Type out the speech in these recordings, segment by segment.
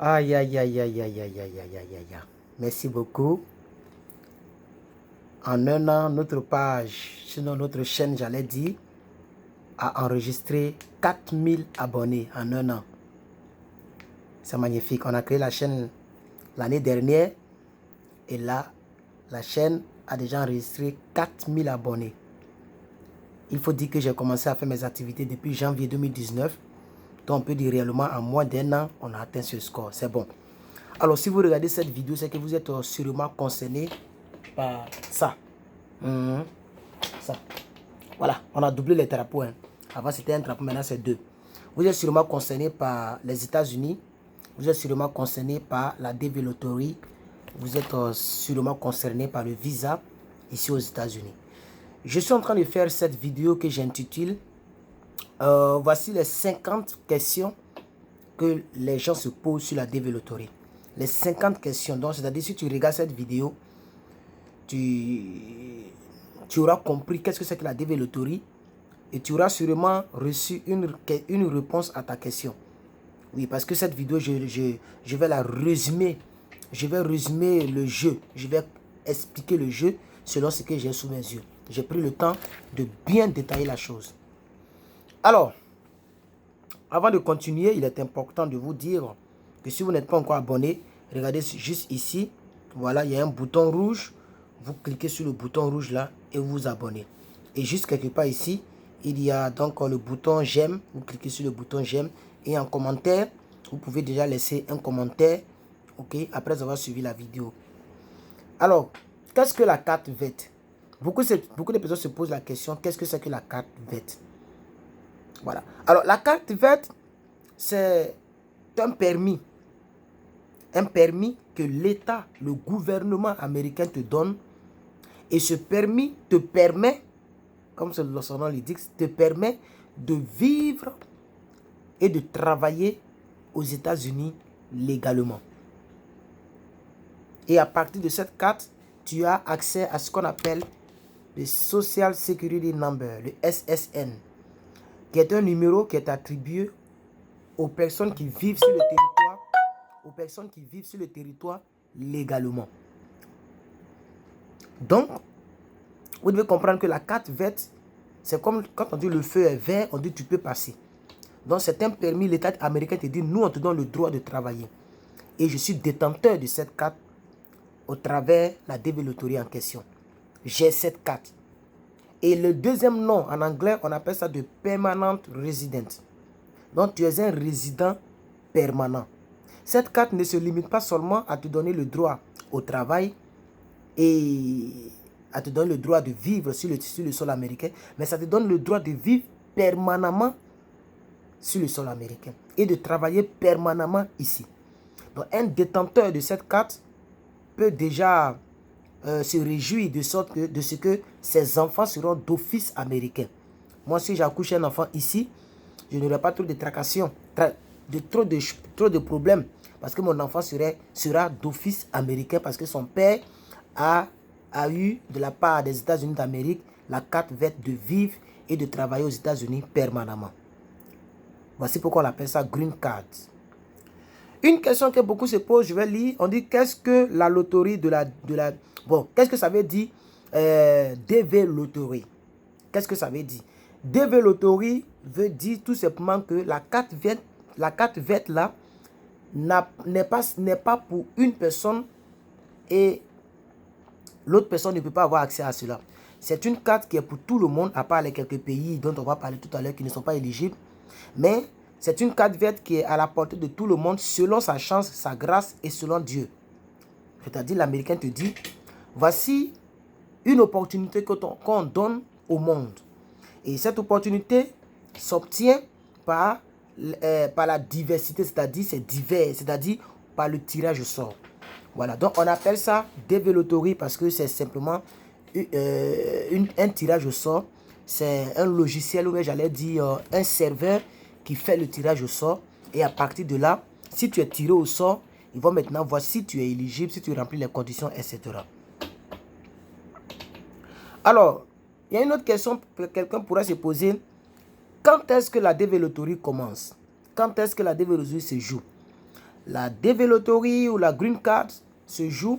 Aïe, aïe, aïe, aïe, aïe, aïe, aïe, aïe, aïe, aïe. Merci beaucoup. En un an, notre page, sinon notre chaîne, j'allais dire, a enregistré 4000 abonnés en un an. C'est magnifique. On a créé la chaîne l'année dernière et là, la chaîne a déjà enregistré 4000 abonnés. Il faut dire que j'ai commencé à faire mes activités depuis janvier 2019. Donc on peut dire réellement en moins d'un an, on a atteint ce score. C'est bon. Alors si vous regardez cette vidéo, c'est que vous êtes sûrement concerné par ça. Ça. Voilà, on a doublé les drapeaux. Hein. Avant c'était un drapeau, maintenant c'est deux. Vous êtes sûrement concerné par les États-Unis. Vous êtes sûrement concerné par la DV Lottery. Vous êtes sûrement concerné par le visa ici aux États-Unis. Je suis en train de faire cette vidéo que j'intitule voici les 50 questions que les gens se posent sur la DV Lottery. Les 50 questions. Donc, c'est-à-dire, si tu regardes cette vidéo, tu auras compris qu'est-ce que c'est que la DV Lottery et tu auras sûrement reçu une réponse à ta question. Oui, parce que cette vidéo, je vais la résumer. Je vais résumer le jeu. Je vais expliquer le jeu selon ce que j'ai sous mes yeux. J'ai pris le temps de bien détailler la chose. Alors, avant de continuer, il est important de vous dire que si vous n'êtes pas encore abonné, regardez juste ici. Voilà, il y a un bouton rouge. Vous cliquez sur le bouton rouge là et vous vous abonnez. Et juste quelque part ici, il y a donc le bouton j'aime. Vous cliquez sur le bouton j'aime. Et en commentaire, vous pouvez déjà laisser un commentaire. Ok, après avoir suivi la vidéo. Alors, qu'est-ce que la carte verte? Beaucoup de personnes se posent la question, qu'est-ce que c'est que la carte verte? Voilà. Alors, la carte verte, c'est un permis. Un permis que l'État, le gouvernement américain te donne. Et ce permis te permet, comme son nom l'indique, te permet de vivre et de travailler aux États-Unis légalement. Et à partir de cette carte, tu as accès à ce qu'on appelle le Social Security Number, le SSN, qui est un numéro qui est attribué aux personnes qui vivent sur le territoire, légalement. Donc, vous devez comprendre que la carte verte, c'est comme quand on dit le feu est vert, on dit tu peux passer. Donc, c'est un permis, l'État américain te dit, nous, on te donne le droit de travailler. Et je suis détenteur de cette carte au travers de la DV Lottery en question. J'ai cette carte. Et le deuxième nom, en anglais, on appelle ça de Permanent Resident. Donc, tu es un résident permanent. Cette carte ne se limite pas seulement à te donner le droit au travail et à te donner le droit de vivre sur le sol américain, mais ça te donne le droit de vivre permanemment sur le sol américain et de travailler permanemment ici. Donc, un détenteur de cette carte peut déjà se réjouir de ce que ses enfants seront d'office américain. Moi, si j'accouche un enfant ici, je n'aurai pas trop de tracassions, trop de problèmes, parce que mon enfant sera d'office américain, parce que son père a eu de la part des États-Unis d'Amérique la carte verte de vivre et de travailler aux États-Unis permanemment. Voici pourquoi on appelle ça Green Card. Une question que beaucoup se posent, je vais lire. On dit qu'est-ce que la loterie Bon, qu'est-ce que ça veut dire DV Lottery? Qu'est-ce que ça veut dire? DV Lottery veut dire tout simplement que la carte verte là n'est pas pour une personne et l'autre personne ne peut pas avoir accès à cela. C'est une carte qui est pour tout le monde, à part les quelques pays dont on va parler tout à l'heure qui ne sont pas éligibles. Mais c'est une carte verte qui est à la portée de tout le monde selon sa chance, sa grâce et selon Dieu. C'est-à-dire l'Américain te dit, voici une opportunité qu'on donne au monde. Et cette opportunité s'obtient par la diversité, c'est-à-dire c'est divers, c'est-à-dire par le tirage au sort. Voilà, donc on appelle ça DV Lottery parce que c'est simplement un tirage au sort. C'est un logiciel, ou j'allais dire un serveur qui fait le tirage au sort. Et à partir de là, si tu es tiré au sort, ils vont maintenant voir si tu es éligible, si tu remplis les conditions, etc. Alors, il y a une autre question que quelqu'un pourrait se poser. Quand est-ce que la DV Lottery commence? Quand est-ce que la DV Lottery se joue? La DV Lottery ou la Green Card se joue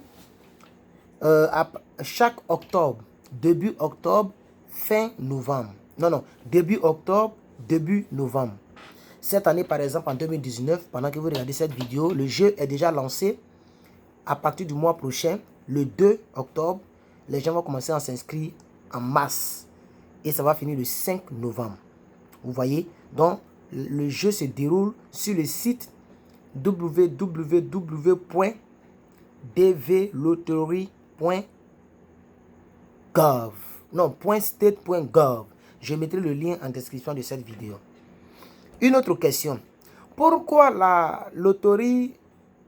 à chaque octobre, début octobre, fin novembre. Non, début octobre, début novembre. Cette année, par exemple, en 2019, pendant que vous regardez cette vidéo, le jeu est déjà lancé. À partir du mois prochain, le 2 octobre, les gens vont commencer à s'inscrire en masse. Et ça va finir le 5 novembre. Vous voyez? Donc, le jeu se déroule sur le site www.dvlottery.gov. Non, .state.gov. Je mettrai le lien en description de cette vidéo. Une autre question. Pourquoi la loterie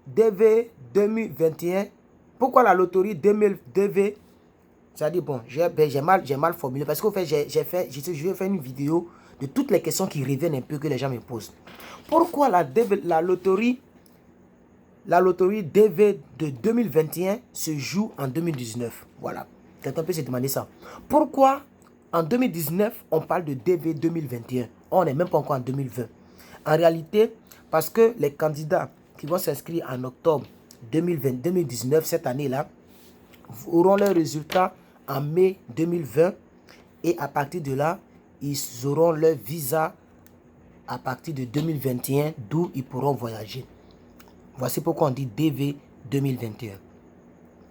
DV 2021? Pourquoi la loterie 2000 c'est-à-dire, bon, j'ai mal formulé. Parce qu'au fait, je vais faire une vidéo de toutes les questions qui reviennent un peu que les gens me posent. Pourquoi la loterie DV de 2021 se joue en 2019? Voilà. Quelqu'un peut se demander ça. Pourquoi en 2019, on parle de DV 2021? On n'est même pas encore en 2020. En réalité, parce que les candidats qui vont s'inscrire en octobre 2019, cette année-là, auront leurs résultats en mai 2020. Et à partir de là, ils auront leur visa à partir de 2021, d'où ils pourront voyager. Voici pourquoi on dit DV 2021.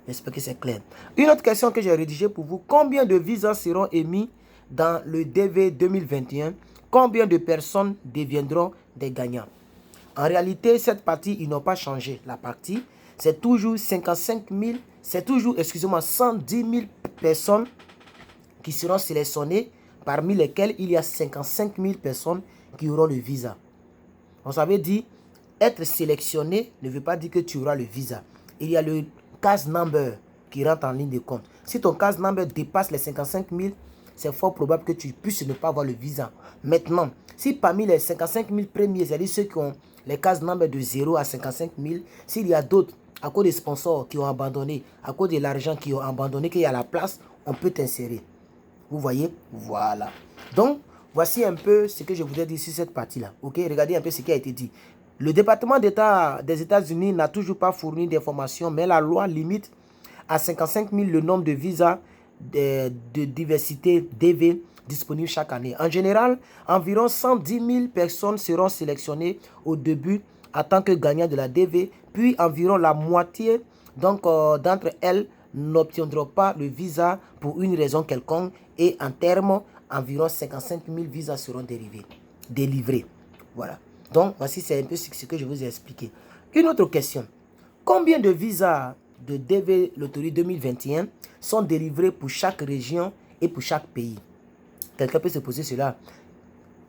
J'espère que c'est clair. Une autre question que j'ai rédigée pour vous. Combien de visas seront émis dans le DV 2021? Combien de personnes deviendront des gagnants? En réalité, cette partie, ils n'ont pas changé. La partie, c'est toujours 55 000, c'est toujours, excusez-moi, 110 000 personnes qui seront sélectionnées, parmi lesquelles il y a 55 000 personnes qui auront le visa. On savait dire, être sélectionné ne veut pas dire que tu auras le visa. Il y a le case number qui rentre en ligne de compte. Si ton case number dépasse les 55 000, c'est fort probable que tu puisses ne pas avoir le visa. Maintenant, si parmi les 55 000 premiers, c'est-à-dire ceux qui ont les cases number de 0 à 55 000, s'il y a d'autres, à cause des sponsors qui ont abandonné, à cause de l'argent qui ont abandonné, qu'il y a la place, on peut t'insérer. Vous voyez? Voilà. Donc, voici un peu ce que je voudrais dire sur cette partie-là. Ok? Regardez un peu ce qui a été dit. Le département d'État des États-Unis n'a toujours pas fourni d'informations, mais la loi limite à 55 000 le nombre de visas de diversité DV disponibles chaque année. En général, environ 110 000 personnes seront sélectionnées au début en tant que gagnants de la DV, puis environ la moitié d'entre elles n'obtiendront pas le visa pour une raison quelconque, et en termes, environ 55 000 visas seront délivrés. Voilà. Donc, voici, c'est un peu ce que je vous ai expliqué. Une autre question. Combien de visas de DV Lottery 2021 sont délivrés pour chaque région et pour chaque pays? Quelqu'un peut se poser cela.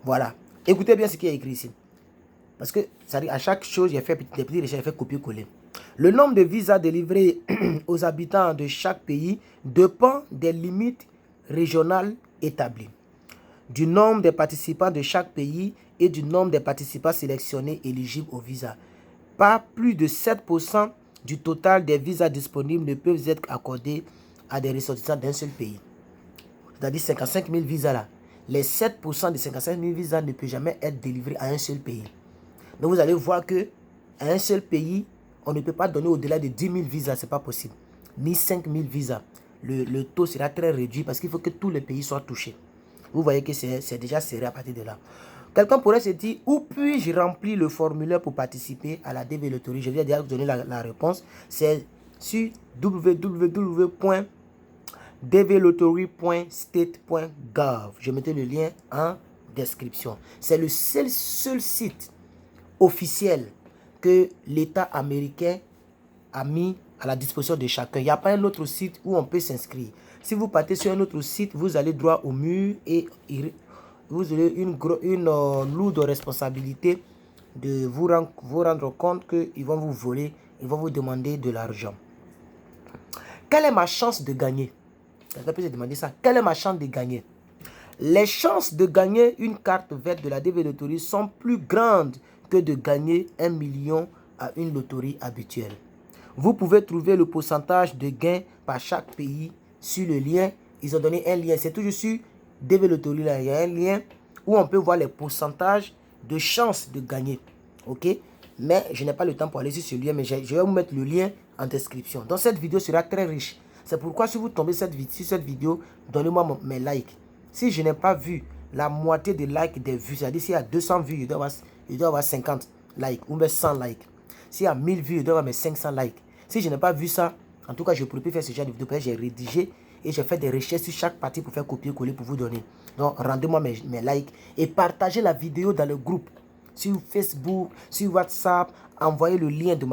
Voilà. Écoutez bien ce qui est écrit ici. Parce que, ça dit, à chaque chose, j'ai fait des petits recherches, j'ai fait copier-coller. Le nombre de visas délivrés aux habitants de chaque pays dépend des limites régionales établies, du nombre des participants de chaque pays et du nombre des participants sélectionnés éligibles au visa. Pas plus de 7% du total des visas disponibles ne peuvent être accordés à des ressortissants d'un seul pays. C'est-à-dire 55 000 visas là. Les 7% de 55 000 visas ne peuvent jamais être délivrés à un seul pays. Donc vous allez voir que à un seul pays, on ne peut pas donner au-delà de 10 000 visas, ce n'est pas possible. Ni 5 000 visas. Le taux sera très réduit parce qu'il faut que tous les pays soient touchés. Vous voyez que c'est déjà serré à partir de là. Quelqu'un pourrait se dire, où puis-je remplir le formulaire pour participer à la DV Lottery? Je viens déjà vous donner la réponse. C'est sur www.dvlottery.state.gov. Je mettrai le lien en description. C'est le seul site officiel que l'État américain a mis à la disposition de chacun. Il n'y a pas un autre site où on peut s'inscrire. Si vous partez sur un autre site, vous allez droit au mur et vous aurez une lourde responsabilité de vous rendre compte qu'ils vont vous voler, ils vont vous demander de l'argent. Quelle est ma chance de gagner? Quelqu'un peut se demander ça. Quelle est ma chance de gagner? Les chances de gagner une carte verte de la DV Lottery sont plus grandes que de gagner 1 million à une loterie habituelle. Vous pouvez trouver le pourcentage de gains par chaque pays sur le lien. Ils ont donné un lien. C'est toujours sur DV Lottery là. Il y a un lien où on peut voir les pourcentages de chances de gagner. Ok? Mais je n'ai pas le temps pour aller sur ce lien, mais je vais vous mettre le lien en description. Donc cette vidéo sera très riche. C'est pourquoi si vous tombez sur cette vidéo, donnez-moi mes likes. Si je n'ai pas vu la moitié des likes des vues, c'est-à-dire s'il y a 200 vues, il doit avoir 50 likes ou même 100 likes. S'il y a 1000 vues, il doit avoir mes 500 likes. Si je n'ai pas vu ça, en tout cas, je ne pourrais plus faire ce genre de vidéo. J'ai rédigé et j'ai fait des recherches sur chaque partie pour faire copier-coller pour vous donner. Donc, rendez-moi mes likes et partagez la vidéo dans le groupe. Sur Facebook, sur WhatsApp, envoyez le lien de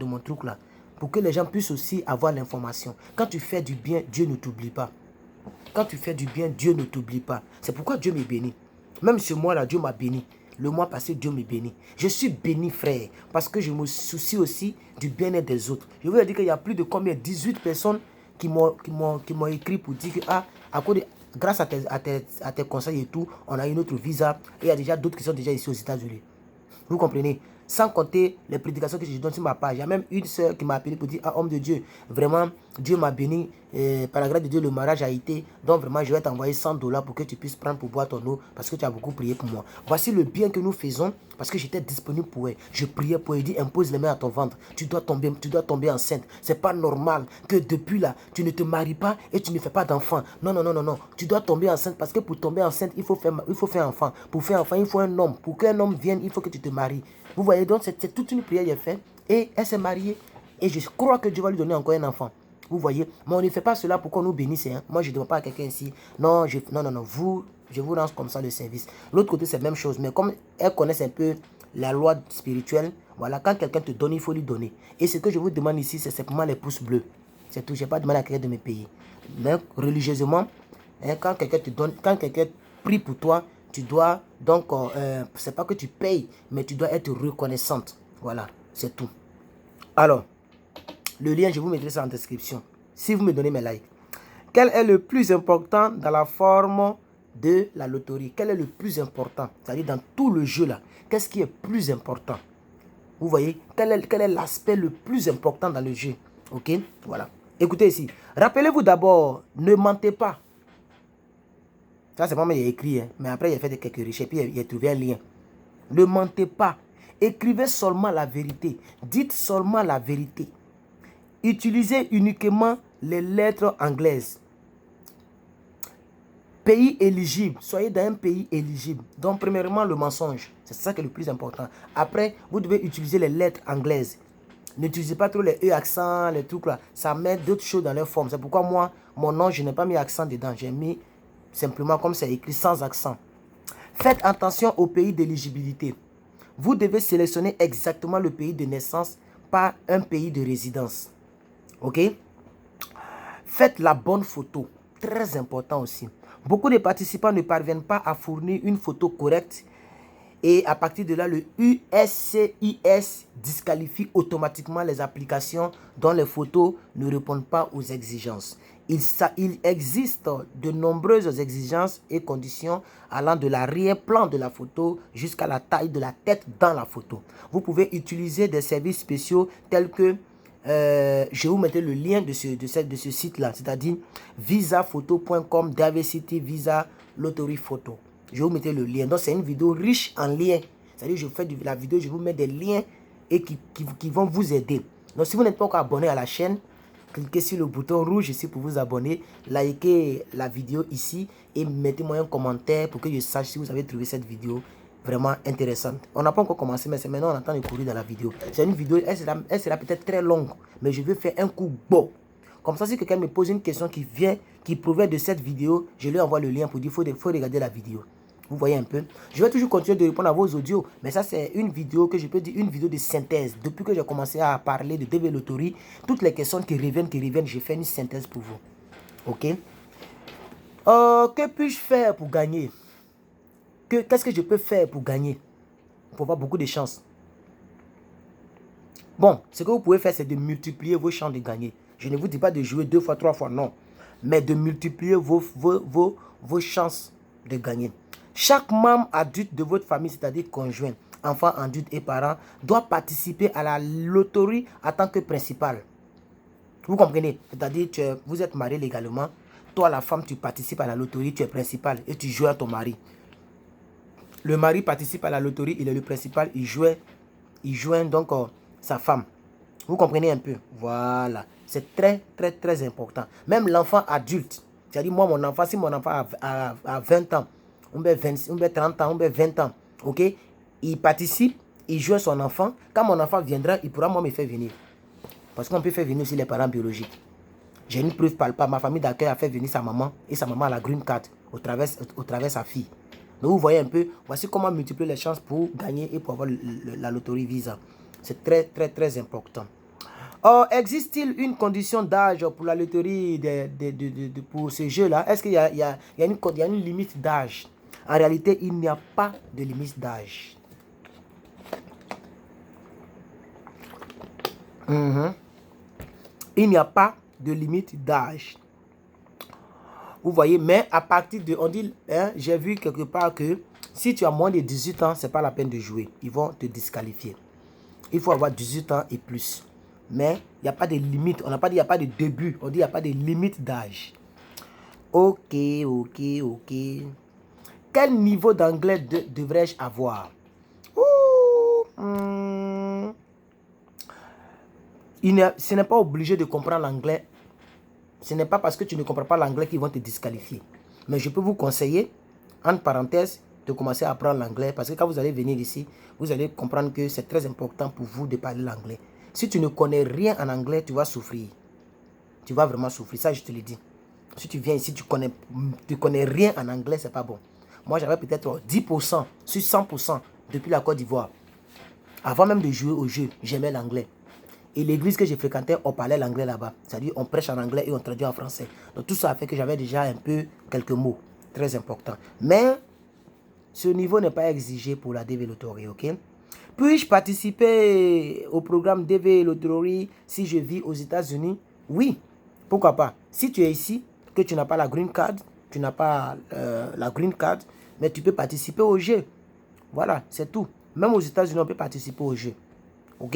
mon truc là. Pour que les gens puissent aussi avoir l'information. Quand tu fais du bien, Dieu ne t'oublie pas. Quand tu fais du bien, Dieu ne t'oublie pas. C'est pourquoi Dieu me bénit. Même ce mois-là, Dieu m'a béni. Le mois passé, Dieu me bénit. Je suis béni, frère, parce que je me soucie aussi du bien-être des autres. Je vous ai dit qu'il y a plus de combien? 18 personnes qui m'ont écrit pour dire que, grâce à tes conseils et tout, on a eu notre visa. Et il y a déjà d'autres qui sont déjà ici aux États-Unis. Vous comprenez? Sans compter les prédications que je donne sur ma page. Il y a même une soeur qui m'a appelé pour dire, homme de Dieu, vraiment, Dieu m'a béni. Par la grâce de Dieu, le mariage a été. Donc vraiment, je vais t'envoyer 100 $ pour que tu puisses prendre pour boire ton eau. Parce que tu as beaucoup prié pour moi. Voici le bien que nous faisons. Parce que j'étais disponible pour elle. Je priais pour elle. Il dit, impose les mains à ton ventre. Tu dois tomber enceinte. C'est pas normal que depuis là, tu ne te maries pas et tu ne fais pas d'enfant. Non, non, non, non, non. Tu dois tomber enceinte parce que pour tomber enceinte, il faut faire enfant. Pour faire enfant, il faut un homme. Pour qu'un homme vienne, il faut que tu te maries. Vous voyez, donc c'est toute une prière qu'elle fait. Et elle s'est mariée. Et je crois que Dieu va lui donner encore un enfant. Vous voyez, mais on ne fait pas cela pour qu'on nous bénisse. Hein. Moi, je ne demande pas à quelqu'un ici. Non, non, je vous lance comme ça le service. L'autre côté, c'est la même chose. Mais comme elles connaissent un peu la loi spirituelle, voilà, quand quelqu'un te donne, il faut lui donner. Et ce que je vous demande ici, c'est simplement les pouces bleus. C'est tout. Je n'ai pas demandé à quelqu'un de me payer. Mais religieusement, hein, quand quelqu'un te donne, quand quelqu'un prie pour toi, tu dois, donc, c'est pas que tu payes, mais tu dois être reconnaissante. Voilà, c'est tout. Alors, le lien, je vous mettrai ça en description. Si vous me donnez mes likes. Quel est le plus important dans la forme de la loterie? Quel est le plus important? C'est-à-dire dans tout le jeu là. Qu'est-ce qui est plus important? Vous voyez, quel est l'aspect le plus important dans le jeu? Ok, voilà. Écoutez ici. Rappelez-vous d'abord, ne mentez pas. Ça, c'est pas moi qui ai écrit, hein. Mais après, il a fait quelques recherches et puis il a trouvé un lien. Ne mentez pas. Écrivez seulement la vérité. Dites seulement la vérité. Utilisez uniquement les lettres anglaises. Pays éligible. Soyez dans un pays éligible. Donc, premièrement, le mensonge. C'est ça qui est le plus important. Après, vous devez utiliser les lettres anglaises. N'utilisez pas trop les E accents, les trucs là. Ça met d'autres choses dans leur forme. C'est pourquoi moi, mon nom, je n'ai pas mis accent dedans. J'ai mis simplement comme c'est écrit, sans accent. Faites attention au pays d'éligibilité. Vous devez sélectionner exactement le pays de naissance, pas un pays de résidence. Ok? Faites la bonne photo. Très important aussi. Beaucoup de participants ne parviennent pas à fournir une photo correcte. Et à partir de là, le USCIS disqualifie automatiquement les applications dont les photos ne répondent pas aux exigences. Il existe de nombreuses exigences et conditions allant de l'arrière-plan de la photo jusqu'à la taille de la tête dans la photo. Vous pouvez utiliser des services spéciaux tels que, je vous mettrai le lien de ce site-là, c'est-à-dire visaphoto.com, Diversity Visa Lottery Photo. Je vous mettrai le lien. Donc, c'est une vidéo riche en liens. C'est-à-dire, je fais la vidéo, je vous mets des liens et qui vont vous aider. Donc, si vous n'êtes pas encore abonné à la chaîne, cliquez sur le bouton rouge ici pour vous abonner. Likez la vidéo ici et mettez-moi un commentaire pour que je sache si vous avez trouvé cette vidéo vraiment intéressante. On n'a pas encore commencé, mais c'est maintenant on entend de courir dans la vidéo. C'est une vidéo, elle sera peut-être très longue, mais je vais faire un coup beau. Comme ça, si quelqu'un me pose une question qui provient de cette vidéo, je lui envoie le lien pour dire qu'il faut regarder la vidéo. Vous voyez un peu. Je vais toujours continuer de répondre à vos audios. Mais ça, c'est une vidéo que je peux dire, une vidéo de synthèse. Depuis que j'ai commencé à parler de DV Lottery, toutes les questions qui reviennent, j'ai fait une synthèse pour vous. Ok. Que puis-je faire pour gagner? Qu'est-ce que je peux faire pour gagner? Pour avoir beaucoup de chance. Bon, ce que vous pouvez faire, c'est de multiplier vos chances de gagner. Je ne vous dis pas de jouer 2 fois, 3 fois, non. Mais de multiplier vos chances de gagner. Chaque membre adulte de votre famille, c'est-à-dire conjoint, enfant, adulte et parents, doit participer à la loterie en tant que principal. Vous comprenez? C'est-à-dire que vous êtes marié légalement. Toi, la femme, tu participes à la loterie, tu es principal et tu joues à ton mari. Le mari participe à la loterie, il est le principal, il joue il joint donc sa femme. Vous comprenez un peu? Voilà. C'est très, très, très important. Même l'enfant adulte. C'est-à-dire, moi, mon enfant, si mon enfant a 20 ans, on met 30 ans, on met 20 ans, ok? Il participe, il joue son enfant. Quand mon enfant viendra, il pourra moi me faire venir. Parce qu'on peut faire venir aussi les parents biologiques. J'ai une preuve palpable. Ma famille d'accueil a fait venir sa maman et sa maman a la green card au travers sa fille. Donc vous voyez un peu, voici comment multiplier les chances pour gagner et pour avoir la loterie Visa. C'est très, très, très important. Or, existe-t-il une condition d'âge pour la loterie pour ce jeu-là? Est-ce qu'il y a une limite d'âge? En réalité, il n'y a pas de limite d'âge. Il n'y a pas de limite d'âge. Vous voyez, mais à partir de, on dit, hein, j'ai vu quelque part que si tu as moins de 18 ans, c'est pas la peine de jouer. Ils vont te disqualifier. Il faut avoir 18 ans et plus. Mais il n'y a pas de limite. On n'a pas dit il n'y a pas de début. On dit il n'y a pas de limite d'âge. Ok. Quel niveau d'anglais devrais-je avoir? Ce n'est pas obligé de comprendre l'anglais. Ce n'est pas parce que tu ne comprends pas l'anglais qu'ils vont te disqualifier. Mais je peux vous conseiller, entre parenthèses, de commencer à apprendre l'anglais. Parce que quand vous allez venir ici, vous allez comprendre que c'est très important pour vous de parler l'anglais. Si tu ne connais rien en anglais, tu vas souffrir. Tu vas vraiment souffrir, ça je te le dis. Si tu viens ici, tu connais rien en anglais, c'est pas bon. Moi, j'avais peut-être 10% sur 100% depuis la Côte d'Ivoire. Avant même de jouer au jeu, j'aimais l'anglais. Et l'église que j'ai fréquentais, on parlait l'anglais là-bas. C'est-à-dire, on prêche en anglais et on traduit en français. Donc, tout ça a fait que j'avais déjà un peu quelques mots très importants. Mais, ce niveau n'est pas exigé pour la DV Lottery, ok? Puis-je participer au programme DV Lottery si je vis aux États-Unis? Oui, pourquoi pas. Si tu es ici, que tu n'as pas la green card, tu n'as pas la green card, mais tu peux participer au jeu. Voilà, c'est tout. Même aux États-Unis, on peut participer au jeu. Ok?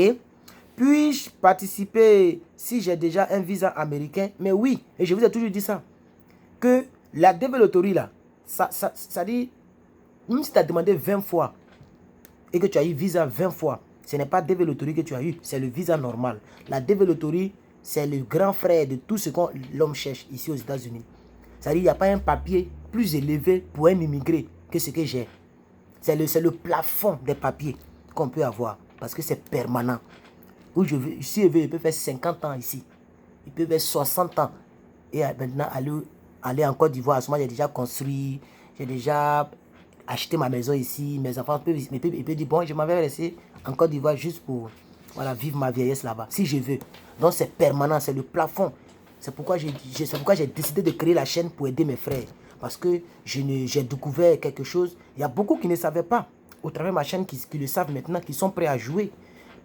Puis-je participer si j'ai déjà un visa américain? Mais oui, et je vous ai toujours dit ça. Que la DV Lottery là, ça dit, même si tu as demandé 20 fois et que tu as eu visa 20 fois, ce n'est pas DV Lottery que tu as eu, c'est le visa normal. La DV Lottery, c'est le grand frère de tout ce que l'homme cherche ici aux États-Unis. C'est-à-dire, il n'y a pas un papier plus élevé pour un immigré que ce que j'ai. C'est le plafond des papiers qu'on peut avoir parce que c'est permanent. Où je veux, si je veux, il peut faire 50 ans ici. Il peut faire 60 ans. Et maintenant, aller en Côte d'Ivoire. À ce moment, j'ai déjà construit. J'ai déjà acheté ma maison ici. Mes enfants peuvent dire, bon, je m'en vais rester en Côte d'Ivoire juste pour voilà, vivre ma vieillesse là-bas. Si je veux. Donc, c'est permanent. C'est le plafond. C'est pourquoi j'ai décidé de créer la chaîne pour aider mes frères. Parce que j'ai découvert quelque chose. Il y a beaucoup qui ne savaient pas. Au travers de ma chaîne, qui le savent maintenant, qui sont prêts à jouer.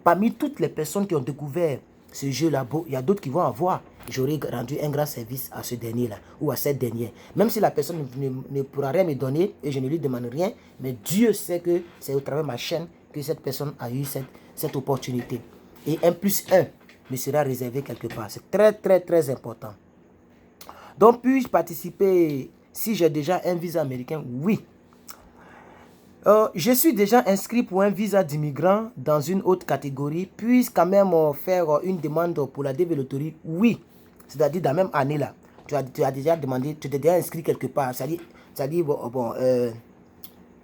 Parmi toutes les personnes qui ont découvert ce jeu-là, il y a d'autres qui vont avoir. J'aurais rendu un grand service à ce dernier-là ou à cette dernière. Même si la personne ne pourra rien me donner et je ne lui demande rien, mais Dieu sait que c'est au travers de ma chaîne que cette personne a eu cette opportunité. Et 1+1 me sera réservé quelque part. C'est très, très, très important. Donc, puis-je participer si j'ai déjà un visa américain? Oui. Je suis déjà inscrit pour un visa d'immigrant dans une autre catégorie. Puis-je quand même faire une demande pour la DV Lottery? Oui. C'est-à-dire dans la même année là. Tu as déjà demandé, tu t'es déjà inscrit quelque part. C'est-à-dire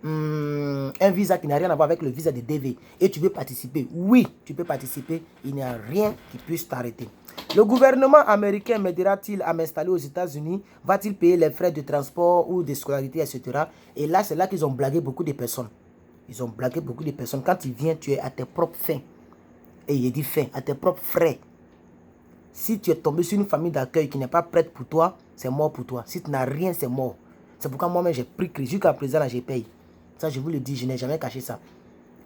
un visa qui n'a rien à voir avec le visa de DV. Et tu veux participer? Oui, tu peux participer. Il n'y a rien qui puisse t'arrêter. Le gouvernement américain m'aidera-t-il à m'installer aux États-Unis? Va-t-il payer les frais de transport ou de scolarité, etc.? Et là, c'est là qu'ils ont blagué beaucoup de personnes. Ils ont blagué beaucoup de personnes. Quand tu viens, tu es à tes propres fins. Et il dit fin, à tes propres frais. Si tu es tombé sur une famille d'accueil qui n'est pas prête pour toi, c'est mort pour toi. Si tu n'as rien, c'est mort. C'est pourquoi moi-même, j'ai pris crédit. Jusqu'à présent, là, j'ai payé. Ça, je vous le dis, je n'ai jamais caché ça.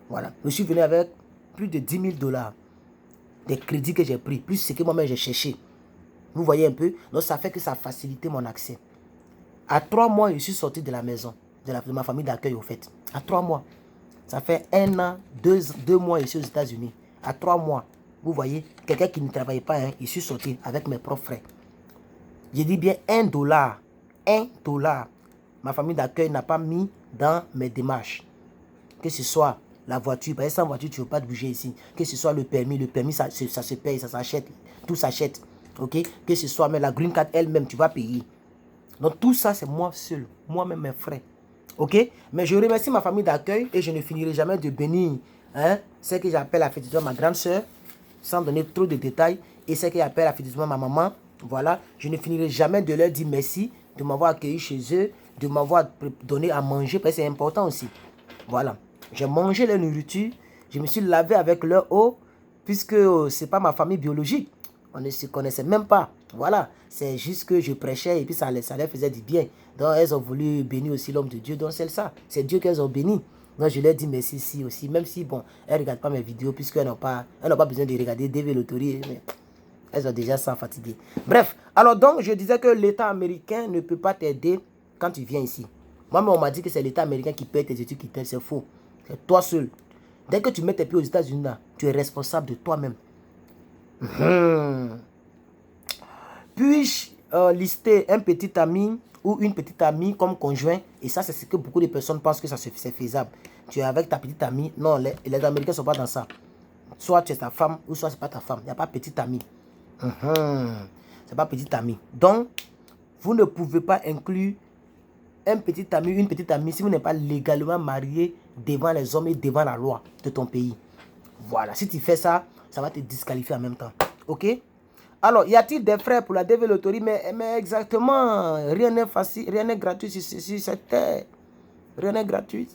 Voilà. Je suis venu avec plus de 10 000 $. Des crédits que j'ai pris, plus ce que moi-même j'ai cherché. Vous voyez un peu? Donc ça fait que ça a facilité mon accès. À 3 mois, je suis sorti de la maison, de ma famille d'accueil au fait. À 3 mois. Ça fait 1 an, 2 mois ici aux États-Unis. À 3 mois, vous voyez, quelqu'un qui ne travaillait pas, hein, je suis sorti avec mes propres frais. Je dis bien $1. $1. Ma famille d'accueil n'a pas mis dans mes démarches. Que ce soit la voiture. Parce que sans voiture, tu ne veux pas te bouger ici. Que ce soit le permis ça se paye, ça s'achète. Tout s'achète. Ok? Que ce soit même la green card elle-même, tu vas payer. Donc tout ça, c'est moi seul. Moi-même, mes frères. Ok? Mais je remercie ma famille d'accueil et je ne finirai jamais de bénir c'est que j'appelle affectueusement ma grande soeur, sans donner trop de détails. Et c'est que j'appelle affectueusement ma maman. Voilà. Je ne finirai jamais de leur dire merci, de m'avoir accueilli chez eux, de m'avoir donné à manger, parce que c'est important aussi. Voilà. J'ai mangé leur nourriture, je me suis lavé avec leur eau, puisque ce n'est pas ma famille biologique. On ne se connaissait même pas. Voilà. C'est juste que je prêchais et puis ça leur faisait du bien. Donc elles ont voulu bénir aussi l'homme de Dieu. Donc c'est ça. C'est Dieu qu'elles ont béni. Donc je leur dis merci ici aussi. Même si, bon, elles ne regardent pas mes vidéos puisqu'elles n'ont pas besoin de regarder DV Loterie. Mais elles ont déjà ça fatigué. Bref. Alors donc, je disais que l'État américain ne peut pas t'aider quand tu viens ici. Moi-même, on m'a dit que c'est l'État américain qui paie tes études qui t'aide. C'est faux. C'est toi seul. Dès que tu mets tes pieds aux États-Unis, tu es responsable de toi-même. Puis-je lister un petit ami ou une petite amie comme conjoint? Et ça, c'est ce que beaucoup de personnes pensent que c'est faisable. Tu es avec ta petite amie. Non, les Américains ne sont pas dans ça. Soit tu es ta femme ou soit ce n'est pas ta femme. Il n'y a pas petite amie. C'est pas petite amie. Donc, vous ne pouvez pas inclure un petit ami, une petite amie si vous n'êtes pas légalement marié devant les hommes et devant la loi de ton pays. Voilà. Si tu fais ça, ça va te disqualifier en même temps. Ok? Alors, y a-t-il des frais pour la DV Loterie? Mais exactement, rien n'est facile, rien n'est gratuit sur cette terre. Rien n'est gratuit.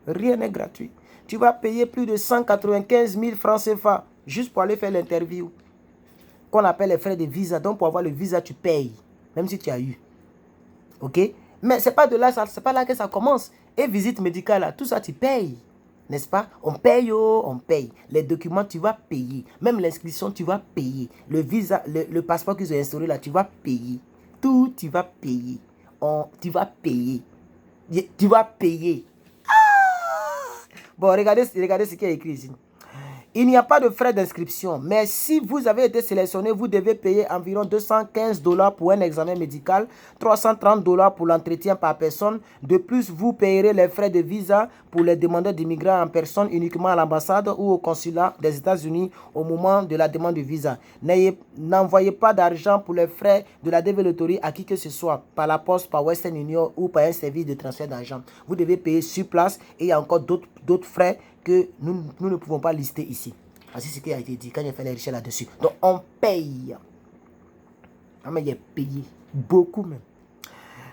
Rien n'est gratuit. Tu vas payer plus de 195 000 francs CFA juste pour aller faire l'interview. Qu'on appelle les frais de visa. Donc, pour avoir le visa, tu payes. Même si tu as eu. Ok? Mais c'est pas de là, c'est pas là que ça commence. Et visite médicale, là, tout ça, tu payes. N'est-ce pas? On paye, on paye. Les documents, tu vas payer. Même l'inscription, tu vas payer. Le visa, le passeport qu'ils ont instauré là, tu vas payer. Tout, tu vas payer. Tu vas payer. Tu vas payer. Ah! Bon, regardez ce qui est écrit ici. Il n'y a pas de frais d'inscription, mais si vous avez été sélectionné, vous devez payer environ 215 $ pour un examen médical, 330 $ pour l'entretien par personne. De plus, vous payerez les frais de visa pour les demandeurs d'immigrants en personne uniquement à l'ambassade ou au consulat des États-Unis au moment de la demande de visa. N'envoyez pas d'argent pour les frais de la DV Loterie à qui que ce soit, par la poste, par Western Union ou par un service de transfert d'argent. Vous devez payer sur place et il y a encore d'autres frais que nous ne pouvons pas lister ici. Voici ce qui a été dit quand j'ai fait les recherches là-dessus. Donc, on paye. Mais il est payé. Beaucoup même.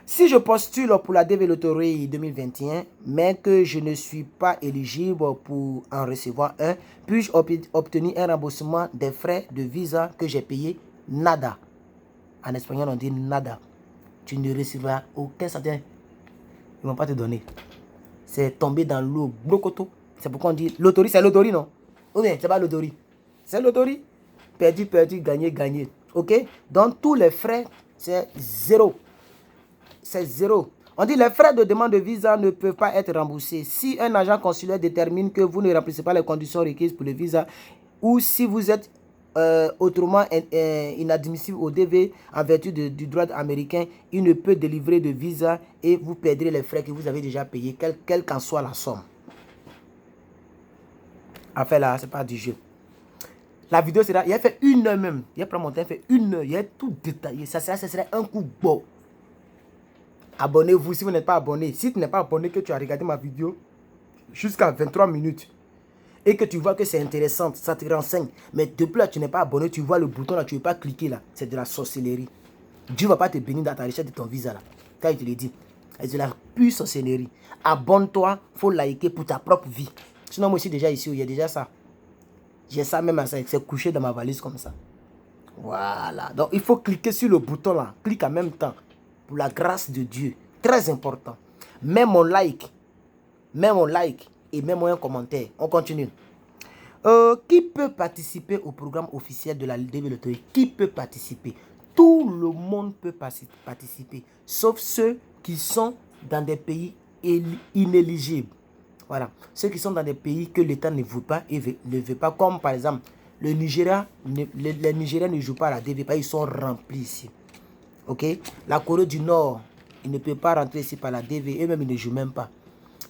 Si je postule pour la DV Loterie 2021, mais que je ne suis pas éligible pour en recevoir un, puis-je obtenir un remboursement des frais de visa que j'ai payé? Nada. En espagnol, on dit nada. Tu ne recevras aucun centime. Ils ne vont pas te donner. C'est tombé dans l'eau. Blocoto. C'est pourquoi on dit loterie, c'est loterie, non? Ou bien, c'est pas loterie. C'est loterie. Perdu, perdu, gagné, gagné. Ok? Donc, tous les frais, c'est zéro. C'est zéro. On dit les frais de demande de visa ne peuvent pas être remboursés. Si un agent consulaire détermine que vous ne remplissez pas les conditions requises pour le visa, ou si vous êtes autrement inadmissible au DV en vertu du droit américain, il ne peut délivrer de visa et vous perdrez les frais que vous avez déjà payés, quelle qu'en soit la somme. Enfin là, c'est pas du jeu. La vidéo sera, il a fait 1 heure même. Il a pris mon temps, il a fait 1 heure. Il a tout détaillé. Ça serait un coup beau. Abonnez-vous si vous n'êtes pas abonné. Si tu n'es pas abonné, que tu as regardé ma vidéo jusqu'à 23 minutes et que tu vois que c'est intéressant, ça te renseigne. Mais depuis là, tu n'es pas abonné, tu vois le bouton là, tu ne veux pas cliquer là. C'est de la sorcellerie. Dieu ne va pas te bénir dans ta recherche de ton visa là. Quand il te le dit. C'est de la pure sorcellerie. Abonne-toi, il faut liker pour ta propre vie. Sinon, moi aussi, déjà ici, il y a déjà ça. J'ai ça même, c'est couché dans ma valise comme ça. Voilà. Donc, il faut cliquer sur le bouton là. Clique en même temps. Pour la grâce de Dieu. Très important. Mets mon like. Mets mon like. Et mets-moi un commentaire. On continue. Qui peut participer au programme officiel de la DV Loterie? Qui peut participer? Tout le monde peut participer. Sauf ceux qui sont dans des pays inéligibles. Voilà. Ceux qui sont dans des pays que l'État ne veut pas et ne veut pas. Comme par exemple, le Nigeria, les Nigériens ne jouent pas à la DV parce qu'ils sont remplis ici. Ok? La Corée du Nord, ils ne peuvent pas rentrer ici par la DV. Eux-mêmes, ils ne jouent même pas.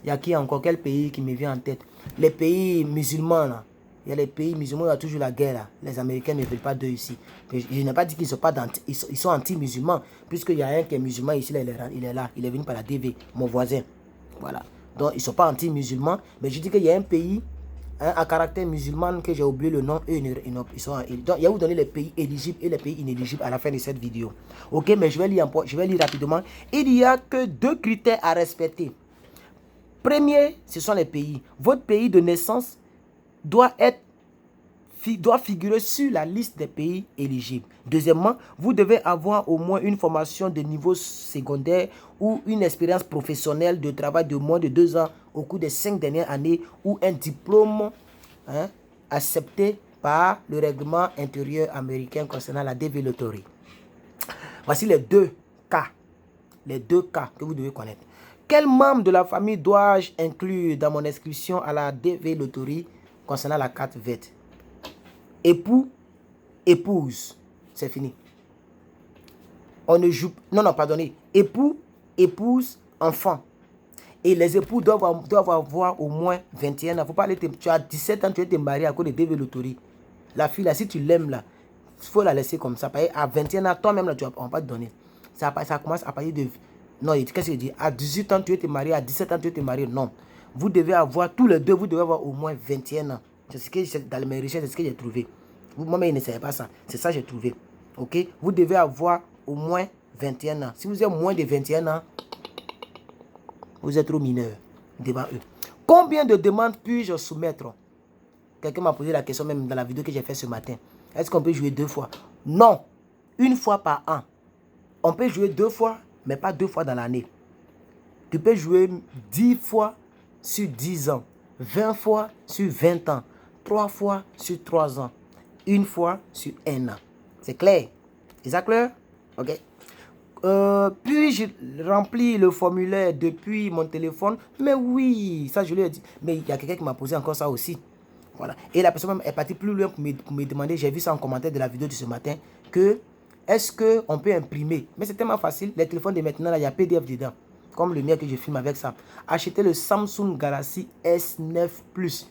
Il y a qui encore? Quel pays qui me vient en tête? Les pays musulmans, là. Il y a les pays musulmans, il y a toujours la guerre, là. Les Américains ne veulent pas d'eux ici. Je n'ai pas dit qu'ils sont pas ils sont anti-musulmans, puisqu'il y a un qui est musulman ici, là, il est là. Il est venu par la DV, mon voisin. Voilà. Donc, ils ne sont pas anti-musulmans. Mais je dis qu'il y a un pays à caractère musulman que j'ai oublié le nom. Eux, ils sont, donc, il y a vous donner les pays éligibles et les pays inéligibles à la fin de cette vidéo. Ok, mais je vais lire rapidement. Il n'y a que 2 critères à respecter. Premier, ce sont les pays. Votre pays de naissance doit figurer sur la liste des pays éligibles. Deuxièmement, vous devez avoir au moins une formation de niveau secondaire ou une expérience professionnelle de travail de moins de 2 ans au cours des 5 dernières années ou un diplôme accepté par le règlement intérieur américain concernant la DV Lottery. Voici les 2 cas. Les 2 cas que vous devez connaître. Quel membre de la famille dois-je inclure dans mon inscription à la DV Lottery concernant la carte verte? Époux, épouse. C'est fini. On ne joue... Non, pardonnez. Époux, épouse, enfant. Et les époux doivent avoir au moins 21 ans. Faut pas aller tu as 17 ans, tu es marié à cause de DV Lottery. La fille, là, si tu l'aimes, là, il faut la laisser comme ça. À 21 ans, toi-même, là, on va pas te donner. Ça commence à partir de... Non, qu'est-ce que je dis? À 18 ans, tu es marié. À 17 ans, tu es marié. Non. Vous devez avoir, tous les deux, vous devez avoir au moins 21 ans. C'est ce que dans mes recherches, c'est ce que j'ai trouvé. Moi-même, je ne savais pas ça. C'est ça que j'ai trouvé. Ok? Vous devez avoir au moins 21 ans. Si vous êtes moins de 21 ans, vous êtes trop mineur devant eux. Combien de demandes puis-je soumettre? Quelqu'un m'a posé la question même dans la vidéo que j'ai faite ce matin. Est-ce qu'on peut jouer 2 fois? Non. 1 fois par an. On peut jouer 2 fois, mais pas 2 fois dans l'année. Tu peux jouer 10 fois sur 10 ans. 20 fois sur 20 ans. 3 fois sur 3 ans. 1 fois sur 1 an. C'est clair? Est ça clair? Ok. Puis-je remplir le formulaire depuis mon téléphone? Mais oui, ça je lui ai dit. Mais il y a quelqu'un qui m'a posé encore ça aussi. Voilà. Et la personne est partie plus loin pour me demander, j'ai vu ça en commentaire de la vidéo de ce matin, que est-ce qu'on peut imprimer? Mais c'est tellement facile. Les téléphones de maintenant, là, il y a PDF dedans. Comme le mien que je filme avec ça. Achetez le Samsung Galaxy S9 Plus.